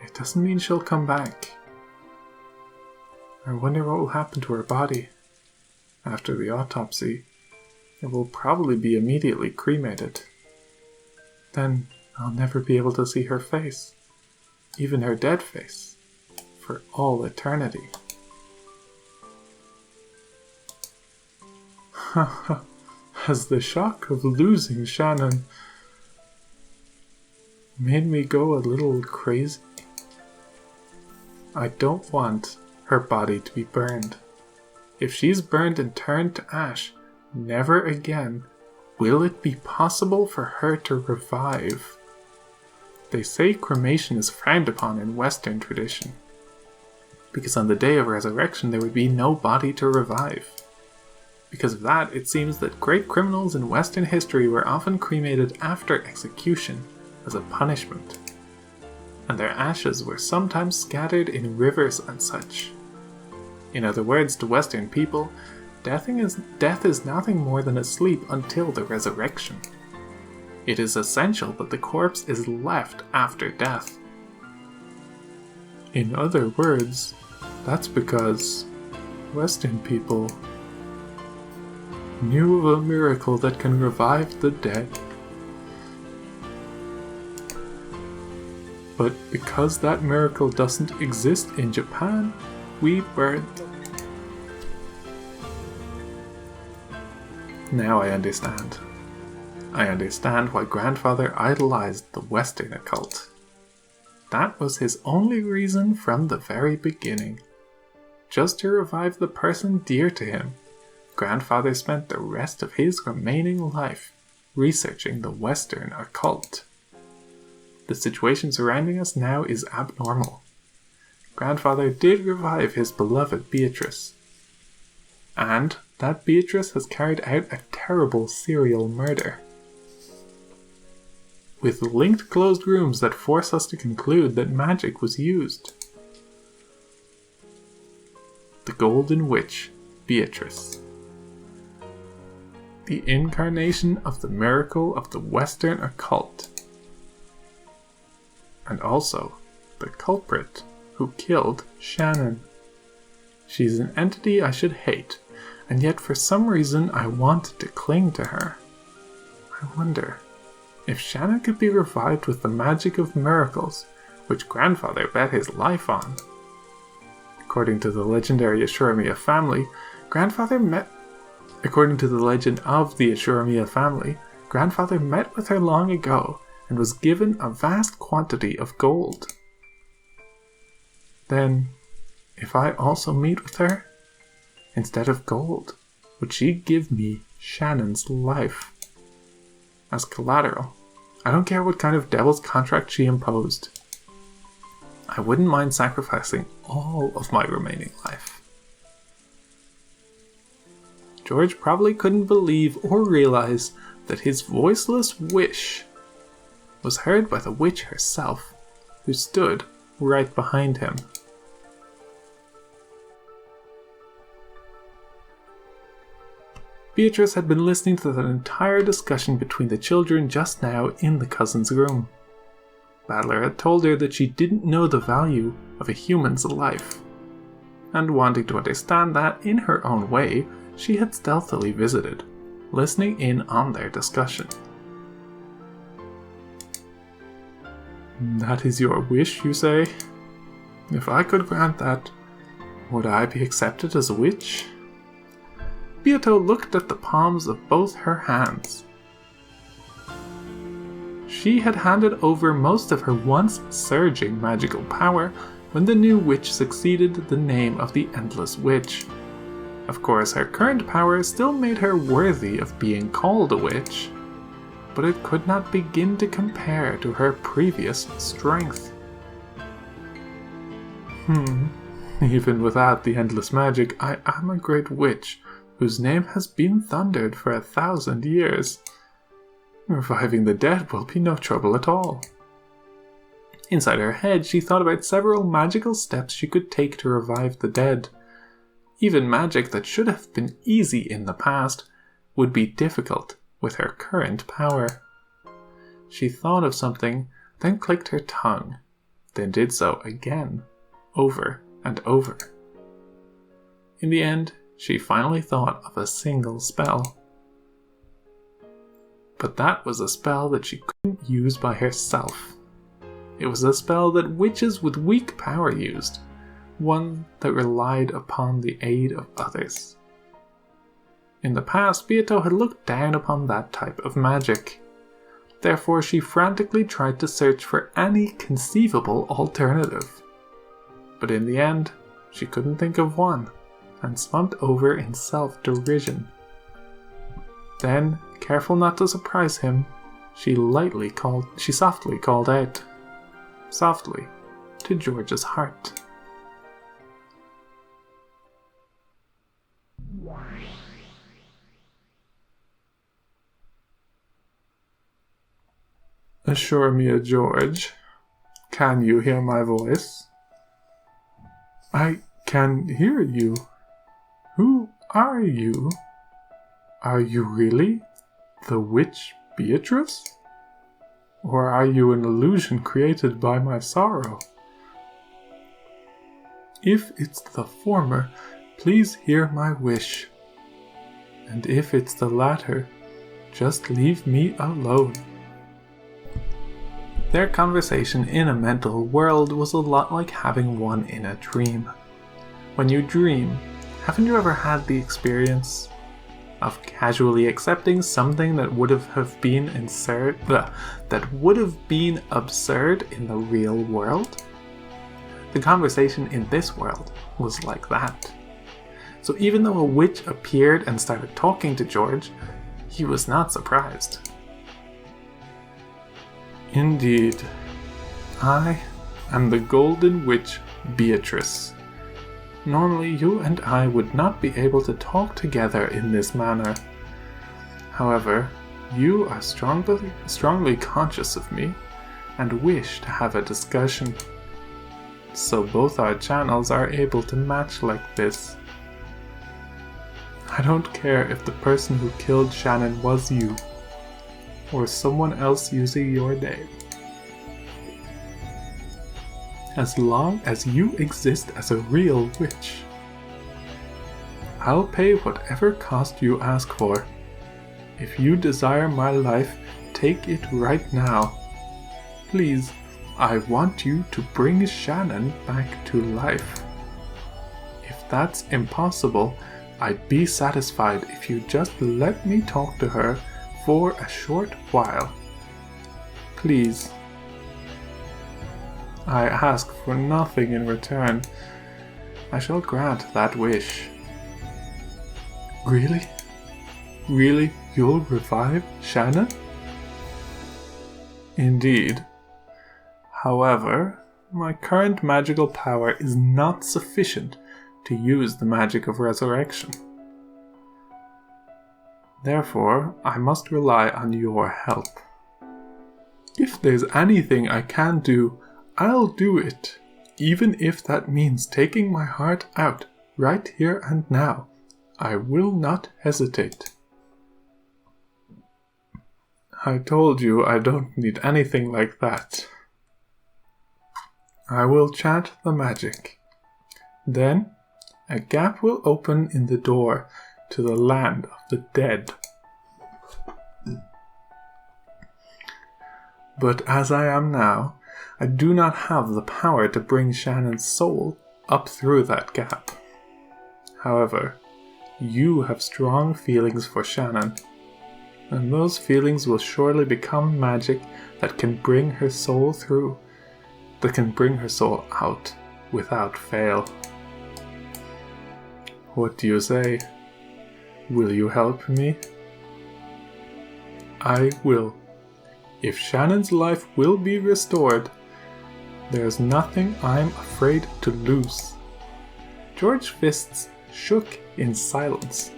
it doesn't mean she'll come back. I wonder what will happen to her body. After the autopsy, it will probably be immediately cremated. Then I'll never be able to see her face, even her dead face, for all eternity. Has the shock of losing Shannon made me go a little crazy? I don't want her body to be burned. If she's burned and turned to ash, never again will it be possible for her to revive. They say cremation is frowned upon in Western tradition, because on the day of resurrection there would be no body to revive. Because of that, it seems that great criminals in Western history were often cremated after execution as a punishment, and their ashes were sometimes scattered in rivers and such. In other words, to Western people, death is nothing more than a sleep until the resurrection. It is essential that the corpse is left after death. In other words, that's because Western people knew of a miracle that can revive the dead. But because that miracle doesn't exist in Japan, we burned them. Now I understand. I understand why Grandfather idolized the Western occult. That was his only reason from the very beginning. Just to revive the person dear to him, Grandfather spent the rest of his remaining life researching the Western occult. The situation surrounding us now is abnormal. Grandfather did revive his beloved Beatrice. and that Beatrice has carried out a terrible serial murder. With linked closed rooms that force us to conclude that magic was used. The Golden Witch, Beatrice. The incarnation of the miracle of the Western occult. And also, the culprit who killed Shannon. She's an entity I should hate, and yet for some reason I wanted to cling to her. I wonder if Shannon could be revived with the magic of miracles, which Grandfather bet his life on. According to the legendary Ashuramiya family, According to the legend of the Ashuramiya family, Grandfather met with her long ago and was given a vast quantity of gold. Then, if I also meet with her, instead of gold, would she give me Shannon's life? As collateral, I don't care what kind of devil's contract she imposed. I wouldn't mind sacrificing all of my remaining life. George probably couldn't believe or realize that his voiceless wish was heard by the witch herself, who stood right behind him. Beatrice had been listening to the entire discussion between the children just now in the cousin's room. Battler had told her that she didn't know the value of a human's life, and wanting to understand that in her own way, she had stealthily visited, listening in on their discussion. That is your wish, you say? If I could grant that, would I be accepted as a witch? Beato looked at the palms of both her hands. She had handed over most of her once surging magical power when the new witch succeeded the name of the Endless Witch. Of course, her current power still made her worthy of being called a witch, but it could not begin to compare to her previous strength. Even without the endless magic, I am a great witch, whose name has been thundered for 1,000 years. Reviving the dead will be no trouble at all. Inside her head, she thought about several magical steps she could take to revive the dead. Even magic that should have been easy in the past would be difficult with her current power. She thought of something, then clicked her tongue, then did so again, over and over. In the end, she finally thought of a single spell. But that was a spell that she couldn't use by herself. It was a spell that witches with weak power used, one that relied upon the aid of others. In the past, Beato had looked down upon that type of magic. Therefore, she frantically tried to search for any conceivable alternative. But in the end, she couldn't think of one, and slumped over in self-derision. Then, careful not to surprise him, she softly called out. Softly, to George's heart. Assure me, George, can you hear my voice? I can hear you. Who are you? Are you really the witch Beatrice? Or are you an illusion created by my sorrow? If it's the former, please hear my wish. And if it's the latter, just leave me alone. Their conversation in a mental world was a lot like having one in a dream. When you dream, haven't you ever had the experience of casually accepting something that would have been absurd in the real world? The conversation in this world was like that. So even though a witch appeared and started talking to George, he was not surprised. Indeed, I am the Golden Witch Beatrice. Normally, you and I would not be able to talk together in this manner. However, you are strongly conscious of me and wish to have a discussion. So both our channels are able to match like this. I don't care if the person who killed Shannon was you, or someone else using your name. As long as you exist as a real witch, I'll pay whatever cost you ask for. If you desire my life, take it right now. Please, I want you to bring Shannon back to life. If that's impossible, I'd be satisfied if you just let me talk to her for a short while. Please. I ask for nothing in return. I shall grant that wish. Really? Really, you'll revive Shannon? Indeed. However, my current magical power is not sufficient to use the magic of resurrection. Therefore, I must rely on your help. If there's anything I can do, I'll do it, even if that means taking my heart out right here and now. I will not hesitate. I told you I don't need anything like that. I will chant the magic. Then, a gap will open in the door to the land of the dead. But as I am now, I do not have the power to bring Shannon's soul up through that gap. However, you have strong feelings for Shannon, and those feelings will surely become magic that can bring her soul through, that can bring her soul out without fail. What do you say? Will you help me? I will. If Shannon's life will be restored, there's nothing I'm afraid to lose. George's fists shook in silence.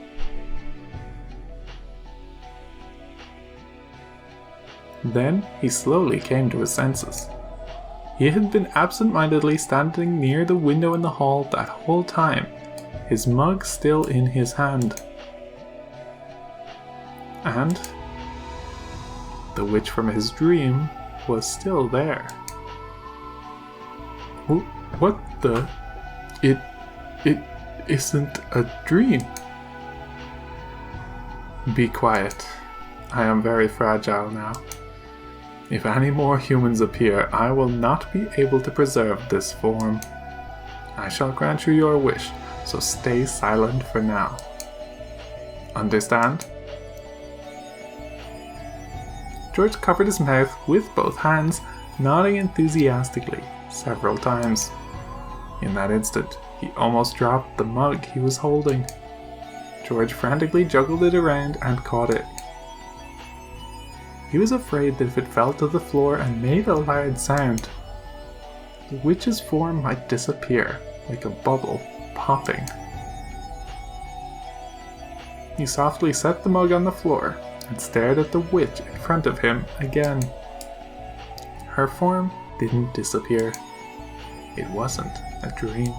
Then he slowly came to his senses. He had been absent-mindedly standing near the window in the hall that whole time, his mug still in his hand. And the witch from his dream was still there. What the? It isn't a dream. Be quiet. I am very fragile now. If any more humans appear, I will not be able to preserve this form. I shall grant you your wish, so stay silent for now. Understand? George covered his mouth with both hands, nodding enthusiastically several times. In that instant, he almost dropped the mug he was holding. George frantically juggled it around and caught it. He was afraid that if it fell to the floor and made a loud sound, the witch's form might disappear, like a bubble popping. He softly set the mug on the floor and stared at the witch in front of him again. Her form didn't disappear. It wasn't a dream.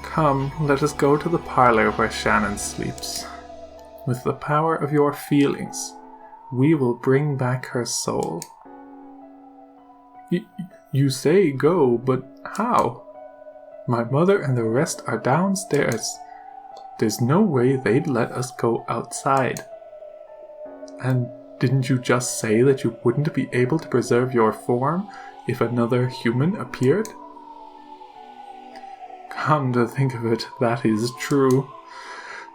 Come, let us go to the parlor where Shannon sleeps. With the power of your feelings, we will bring back her soul. You say go, but how? My mother and the rest are downstairs. There's no way they'd let us go outside. And didn't you just say that you wouldn't be able to preserve your form if another human appeared? Come to think of it, that is true.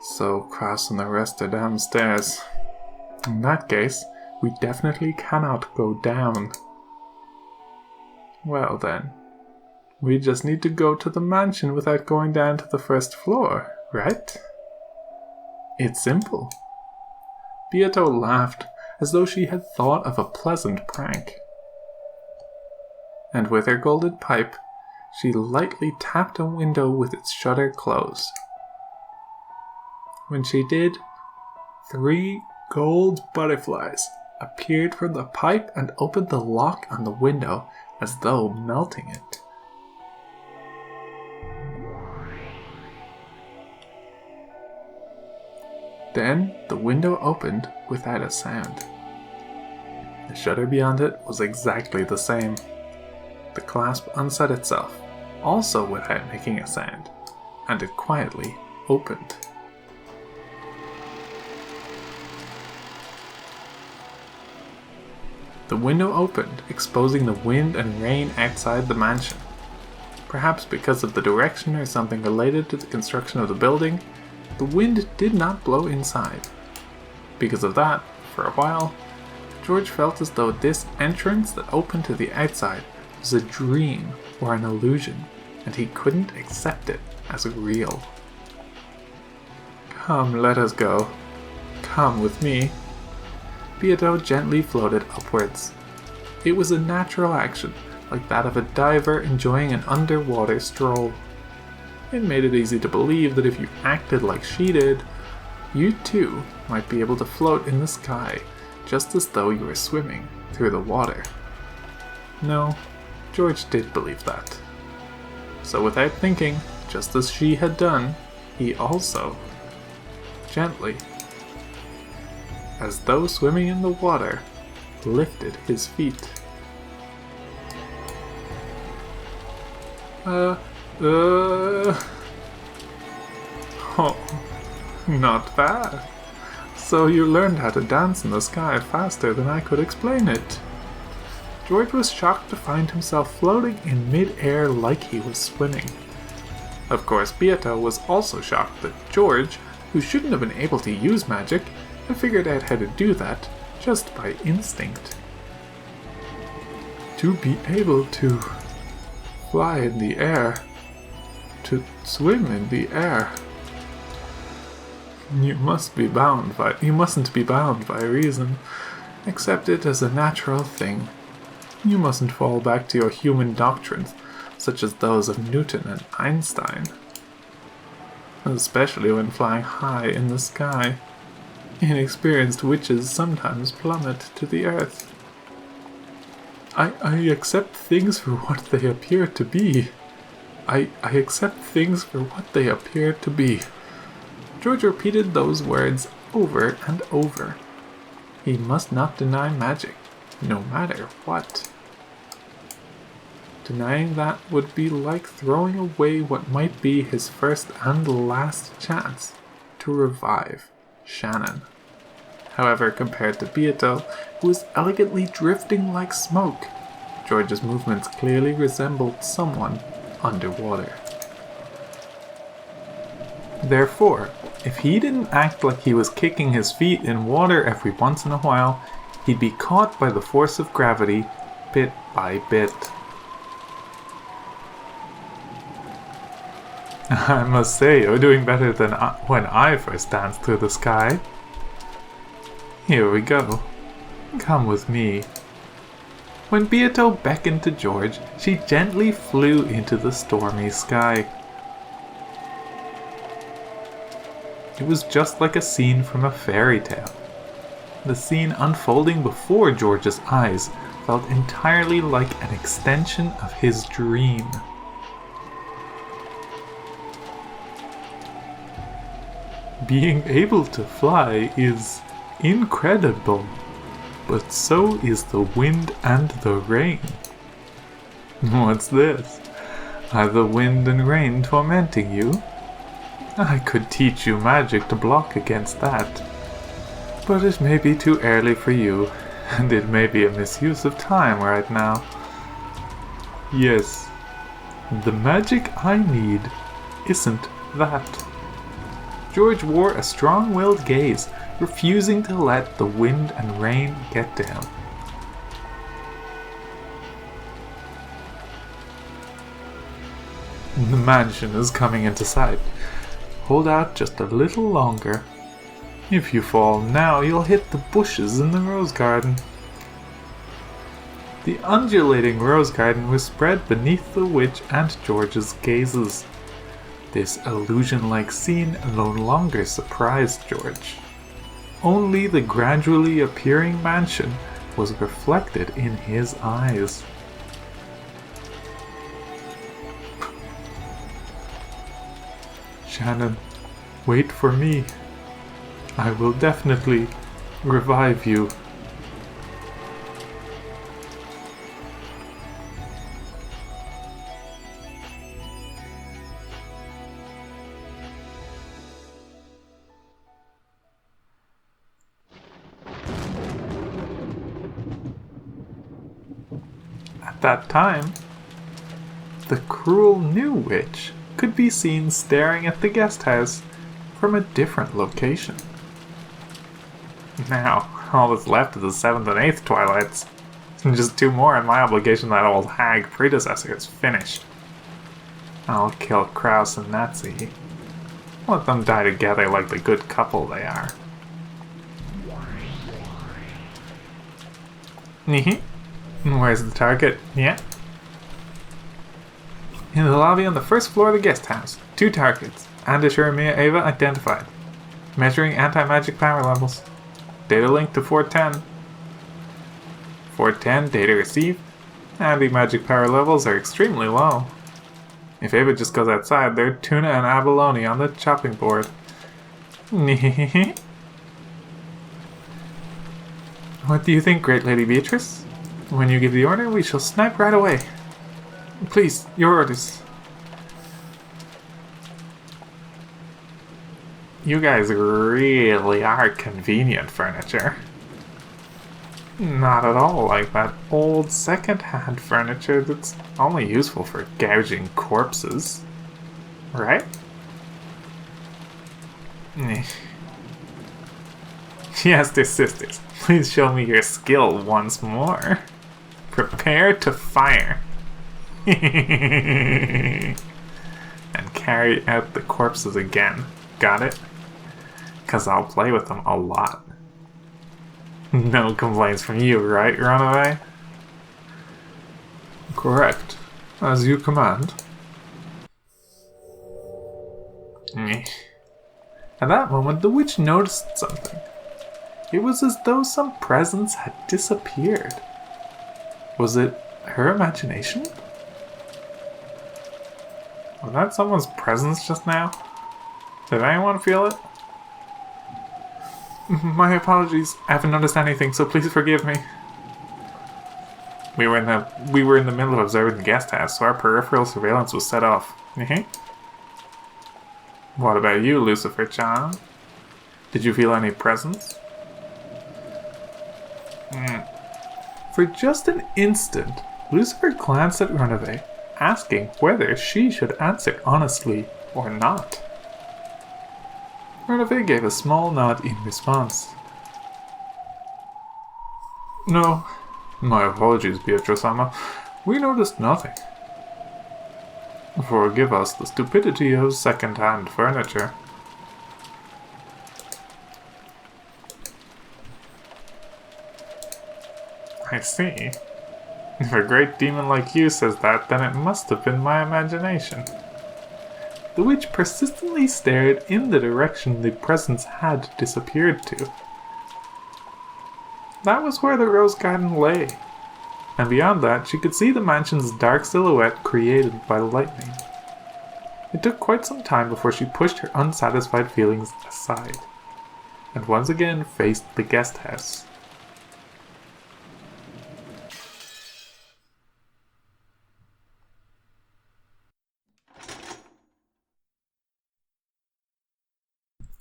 So Cross and the rest are downstairs. In that case, we definitely cannot go down. Well then, we just need to go to the mansion without going down to the first floor, right? It's simple. Beato laughed as though she had thought of a pleasant prank. And with her golden pipe, she lightly tapped a window with its shutter closed. When she did, 3 gold butterflies appeared from the pipe and opened the lock on the window as though melting it. Then the window opened without a sound. The shutter beyond it was exactly the same. The clasp unset itself, also without making a sound, and it quietly opened. The window opened, exposing the wind and rain outside the mansion. Perhaps because of the direction or something related to the construction of the building, the wind did not blow inside. Because of that, for a while, George felt as though this entrance that opened to the outside was a dream or an illusion, and he couldn't accept it as real. "Come, let us go. Come with me." Beato gently floated upwards. It was a natural action, like that of a diver enjoying an underwater stroll. It made it easy to believe that if you acted like she did, you too might be able to float in the sky, just as though you were swimming through the water. No, George did believe that. So without thinking, just as she had done, he also, gently, as though swimming in the water, lifted his feet. Oh, not bad. So you learned how to dance in the sky faster than I could explain it. George was shocked to find himself floating in mid-air like he was swimming. Of course, Beato was also shocked that George, who shouldn't have been able to use magic, had figured out how to do that just by instinct. To be able to fly in the air, to swim in the air, you mustn't be bound by reason. Accept it as a natural thing. You mustn't fall back to your human doctrines, such as those of Newton and Einstein. Especially when flying high in the sky. Inexperienced witches sometimes plummet to the earth. I accept things for what they appear to be. I accept things for what they appear to be. George repeated those words over and over. He must not deny magic, no matter what. Denying that would be like throwing away what might be his first and last chance to revive Shannon. However, compared to Beato, who was elegantly drifting like smoke, George's movements clearly resembled someone underwater. Therefore, if he didn't act like he was kicking his feet in water every once in a while, he'd be caught by the force of gravity bit by bit. I must say, you're doing better than when I first danced through the sky. Here we go. Come with me. When Beato beckoned to George, she gently flew into the stormy sky. It was just like a scene from a fairy tale. The scene unfolding before George's eyes felt entirely like an extension of his dream. Being able to fly is incredible, but so is the wind and the rain. What's this? Are the wind and rain tormenting you? I could teach you magic to block against that. But it may be too early for you, and it may be a misuse of time right now. Yes, the magic I need isn't that. George wore a strong-willed gaze, refusing to let the wind and rain get to him. The mansion is coming into sight. Hold out just a little longer. If you fall now, you'll hit the bushes in the rose garden. The undulating rose garden was spread beneath the witch and George's gazes. This illusion-like scene no longer surprised George. Only the gradually appearing mansion was reflected in his eyes. Shannon, wait for me. I will definitely revive you. At that time, the cruel new witch could be seen staring at the guest house from a different location. Now, all that's left of the 7th and 8th Twilights, and just 2 more and my obligation to that old hag predecessor is finished. I'll kill Kraus and Nazi. Let them die together like the good couple they are. Where's the target? Yeah? In the lobby on the 1st floor of the guest house. 2 targets. And Ashura Ava identified. Measuring anti-magic power levels. Data link to 410. 410, data received. Anti-magic power levels are extremely low. If Ava just goes outside, they're tuna and abalone on the chopping board. What do you think, great Lady Beatrice? When you give the order, we shall snipe right away. Please, your orders. You guys really are convenient furniture. Not at all like that old second-hand furniture that's only useful for gouging corpses. Right? Yes, dear sisters, please show me your skill once more. Prepare to fire. And carry out the corpses again. Got it? 'Cause I'll play with them a lot. No complaints from you, right, Runaway? Correct. As you command. At that moment, the witch noticed something. It was as though some presence had disappeared. Was it her imagination? Was that someone's presence just now? Did anyone feel it? My apologies. I haven't noticed anything, so please forgive me. We were in the middle of observing the guest house, so our peripheral surveillance was set off. What about you, Lucifer-chan? Did you feel any presence? For just an instant, Lucifer glanced at Runaway, asking whether she should answer honestly or not. Runaway gave a small nod in response. No, my apologies, Beatrice-sama. We noticed nothing. Forgive us the stupidity of second-hand furniture. I see. If a great demon like you says that, then it must have been my imagination. The witch persistently stared in the direction the presence had disappeared to. That was where the rose garden lay, and beyond that she could see the mansion's dark silhouette created by lightning. It took quite some time before she pushed her unsatisfied feelings aside, and once again faced the guest house.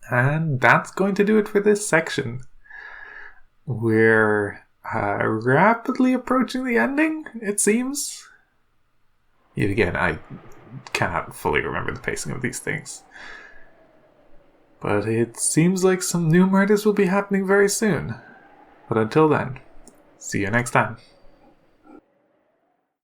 And that's going to do it for this section. We're rapidly approaching the ending, it seems. Yet again, I cannot fully remember the pacing of these things. But it seems like some new murders will be happening very soon. But until then, see you next time.